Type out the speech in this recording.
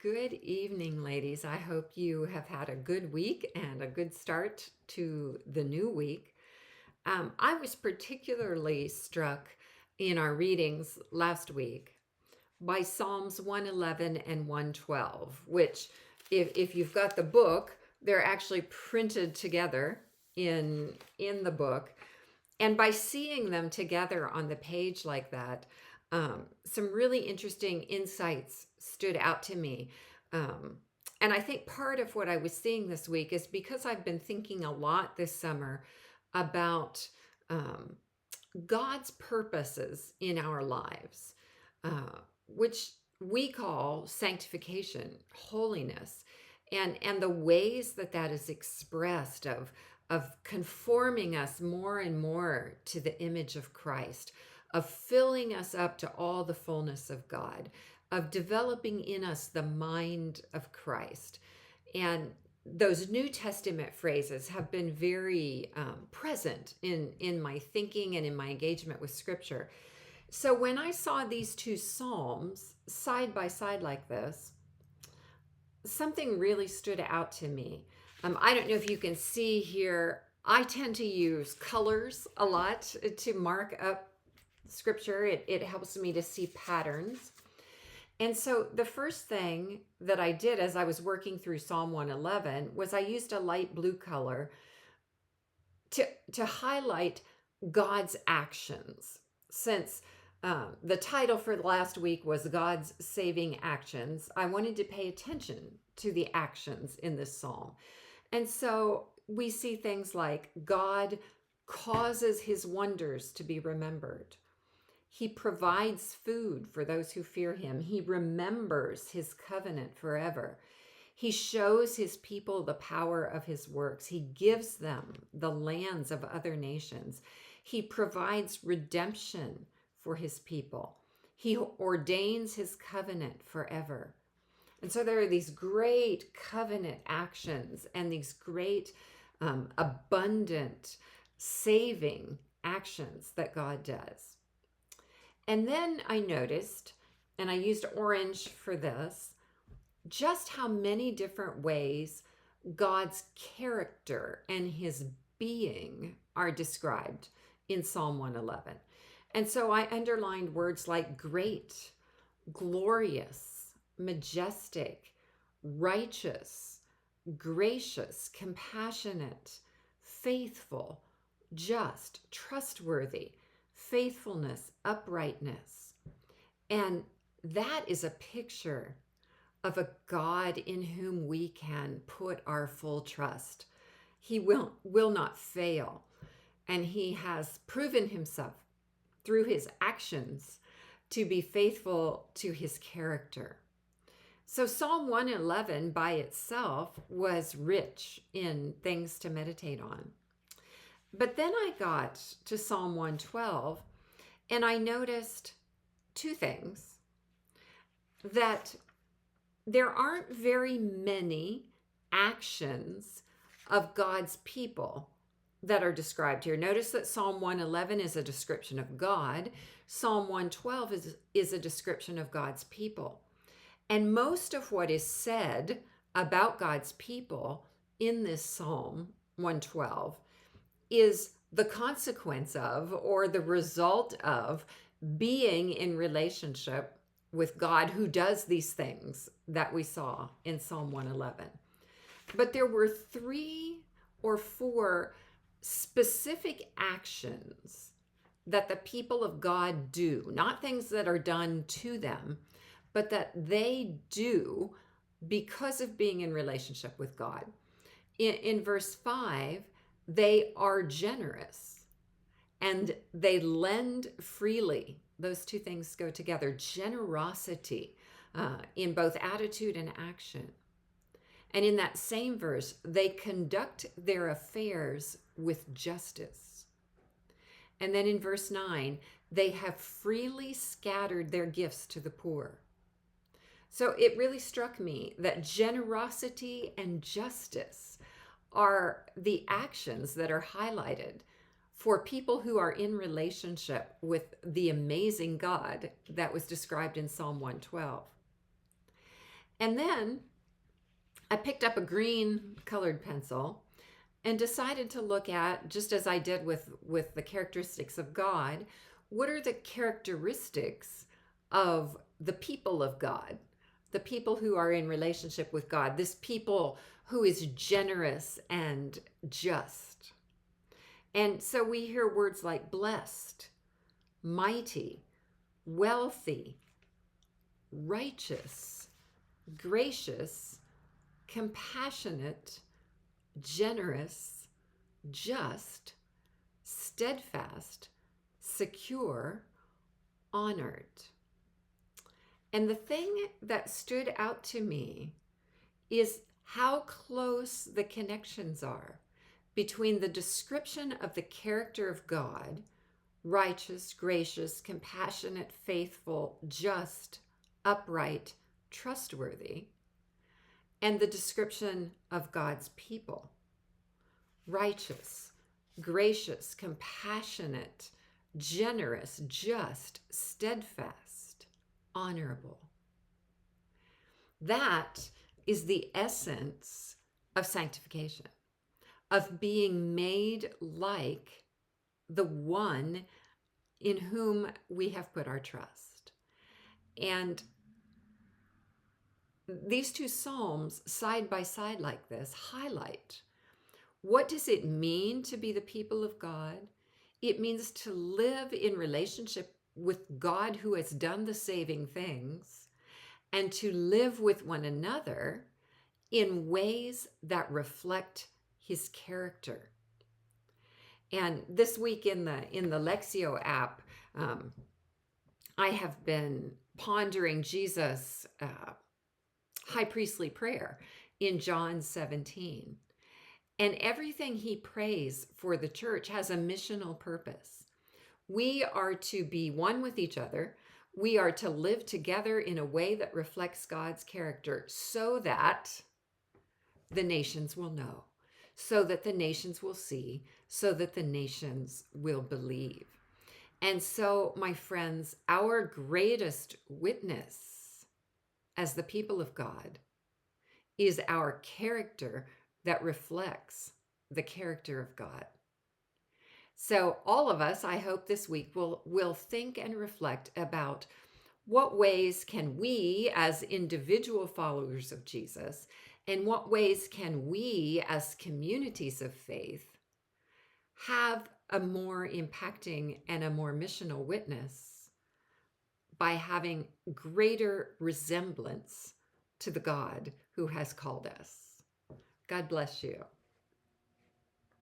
Good evening, ladies. I hope you have had a good week and a good start to the new week. I was particularly struck in our readings last week by Psalms 111 and 112, which, if you've got the book, they're actually printed together in the book. And by seeing them together on the page like that, some really interesting insights stood out to me. Um, and I think part of what I was seeing this week is because I've been thinking a lot this summer about um, God's purposes in our lives, which we call sanctification, holiness, and the ways that that is expressed of conforming us more and more to the image of Christ, of filling us up to all the fullness of God, of developing in us the mind of Christ. And those New Testament phrases have been very present in my thinking and in my engagement with Scripture. So when I saw these two Psalms side by side like this, something really stood out to me. I don't know if you can see here, I tend to use colors a lot to mark up Scripture. It helps me to see patterns. And so the first thing that I did as I was working through Psalm 111 was I used a light blue color to highlight God's actions. Since the title for last week was God's Saving Actions, I wanted to pay attention to the actions in this psalm. And so we see things like God causes his wonders to be remembered. He provides food for those who fear him. He remembers his covenant forever. He shows his people the power of his works. He gives them the lands of other nations. He provides redemption for his people. He ordains his covenant forever. And so there are these great covenant actions and these great abundant saving actions that God does. And then I noticed, and I used orange for this, just how many different ways God's character and his being are described in Psalm 111. And so I underlined words like great, glorious, majestic, righteous, gracious, compassionate, faithful, just, trustworthy, faithfulness, uprightness. And that is a picture of a God in whom we can put our full trust. He will not fail. And he has proven himself through his actions to be faithful to his character. So Psalm 111 by itself was rich in things to meditate on. But then I got to Psalm 112 and I noticed two things: that there aren't very many actions of God's people that are described here. Notice that Psalm 111 is a description of God. Psalm 112 is a description of God's people. And most of what is said about God's people in this Psalm 112 is the consequence of, or the result of, being in relationship with God who does these things that we saw in Psalm 111. But there were 3 or 4 specific actions that the people of God do, not things that are done to them, but that they do because of being in relationship with God. In verse 5, they are generous and they lend freely. Those two things go together. Generosity in both attitude and action. And in that same verse, they conduct their affairs with justice. And then in verse 9, they have freely scattered their gifts to the poor. So it really struck me that generosity and justice are the actions that are highlighted for people who are in relationship with the amazing God that was described in Psalm 112. And then I picked up a green colored pencil and decided to look at, just as I did with the characteristics of God, what are the characteristics of the people of God, the people who are in relationship with God, this people who is generous and just. And so we hear words like blessed, mighty, wealthy, righteous, gracious, compassionate, generous, just, steadfast, secure, honored. And the thing that stood out to me is how close the connections are between the description of the character of God, righteous, gracious, compassionate, faithful, just, upright, trustworthy, and the description of God's people, righteous, gracious, compassionate, generous, just, steadfast, honorable. That is the essence of sanctification, of being made like the one in whom we have put our trust. And these two Psalms, side by side like this, highlight what does it mean to be the people of God? It means to live in relationship with God who has done the saving things, and to live with one another in ways that reflect his character. And this week in the Lectio app, I have been pondering Jesus' high priestly prayer in John 17. And everything he prays for the church has a missional purpose. We are to be one with each other. We are to live together in a way that reflects God's character, so that the nations will know, so that the nations will see, so that the nations will believe. And so, my friends, our greatest witness as the people of God is our character that reflects the character of God. So all of us, I hope this week will think and reflect about what ways can we as individual followers of Jesus, and what ways can we as communities of faith have a more impacting and a more missional witness by having greater resemblance to the God who has called us. God bless you.